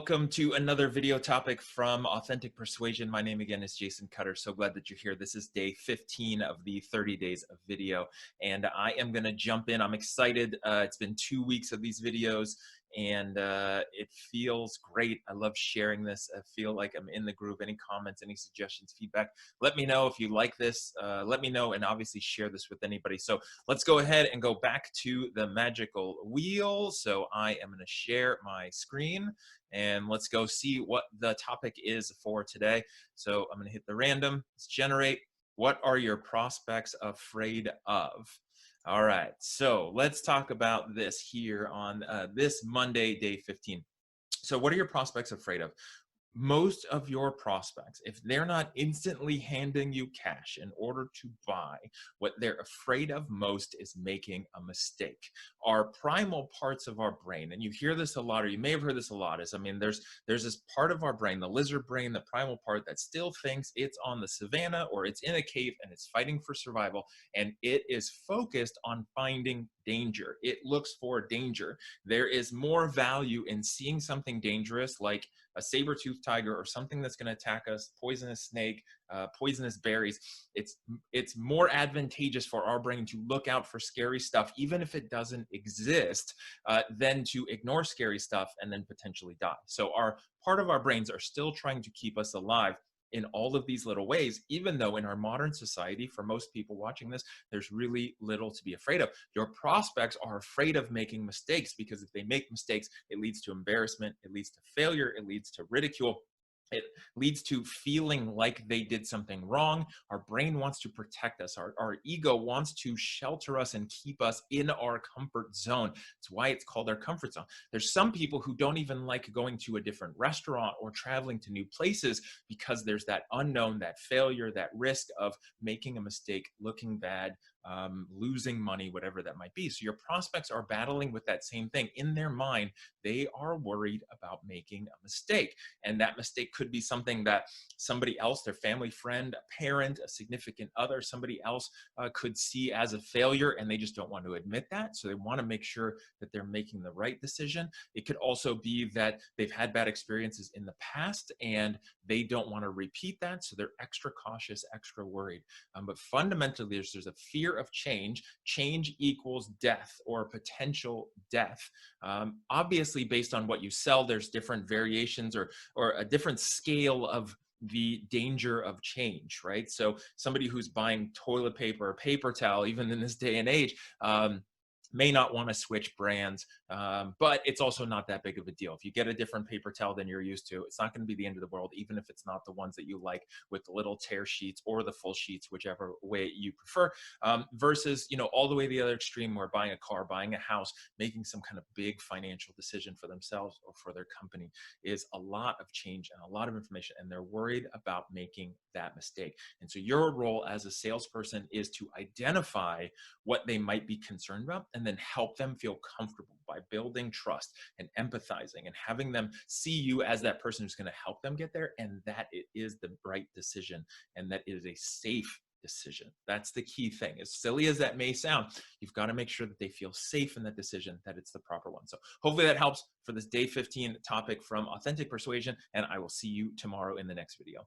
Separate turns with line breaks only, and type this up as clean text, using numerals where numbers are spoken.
Welcome to another video topic from Authentic Persuasion. My name again is Jason Cutter. So glad that you're here. This is day 15 of the 30 days of video, and I am going to jump in. I'm excited. It's been 2 weeks of these videos, and it feels great. I love sharing this. I feel like I'm in the groove. Any comments, any suggestions, feedback, let me know if you like this. Let me know, and obviously share this with anybody. So let's go ahead and go back to the magical wheel. So I am going to share my screen, and let's go see what the topic is for today. So I'm going to hit the random. Let's generate. What are your prospects afraid of? All right, so let's talk about this here on this Monday, day 15. So what are your prospects afraid of? Most of your prospects, if they're not instantly handing you cash in order to buy, what they're afraid of most is making a mistake. Our primal parts of our brain, and you hear this a lot, or you may have heard this a lot, is, there's this part of our brain, the lizard brain, the primal part, that still thinks it's on the savannah or it's in a cave and it's fighting for survival, and it is focused on finding danger. It looks for danger. There is more value in seeing something dangerous, like a saber-toothed tiger or something that's going to attack us, poisonous snake, poisonous berries. It's more advantageous for our brain to look out for scary stuff, even if it doesn't exist, than to ignore scary stuff and then potentially die. So part of our brains are still trying to keep us alive in all of these little ways, even though in our modern society, for most people watching this, there's really little to be afraid of. Your prospects are afraid of making mistakes, because if they make mistakes, it leads to embarrassment, it leads to failure, it leads to ridicule. It leads to feeling like they did something wrong. Our brain wants to protect us. Our ego wants to shelter us and keep us in our comfort zone. It's why it's called our comfort zone. There's some people who don't even like going to a different restaurant or traveling to new places, because there's that unknown, that failure, that risk of making a mistake, looking bad, losing money, whatever that might be. So your prospects are battling with that same thing. In their mind, they are worried about making a mistake. And that mistake could be something that somebody else, their family friend, a parent, a significant other, somebody else could see as a failure, and they just don't want to admit that. So they want to make sure that they're making the right decision. It could also be that they've had bad experiences in the past and they don't want to repeat that. So they're extra cautious, extra worried. But fundamentally, there's a fear of change. Change equals death, or potential death. Obviously, based on what you sell, there's different variations or a different scale of the danger of change, right? So somebody who's buying toilet paper or paper towel, even in this day and age, may not want to switch brands, but it's also not that big of a deal. If you get a different paper towel than you're used to, it's not going to be the end of the world, even if it's not the ones that you like with the little tear sheets or the full sheets, whichever way you prefer, versus, all the way the other extreme, where buying a car, buying a house, making some kind of big financial decision for themselves or for their company is a lot of change and a lot of information, and they're worried about making that mistake. And so your role as a salesperson is to identify what they might be concerned about, and then help them feel comfortable by building trust and empathizing and having them see you as that person who's going to help them get there, and that it is the right decision and that it is a safe decision. That's the key thing. As silly as that may sound, you've got to make sure that they feel safe in that decision, that it's the proper one. So hopefully that helps for this day 15 topic from Authentic Persuasion, and I will see you tomorrow in the next video.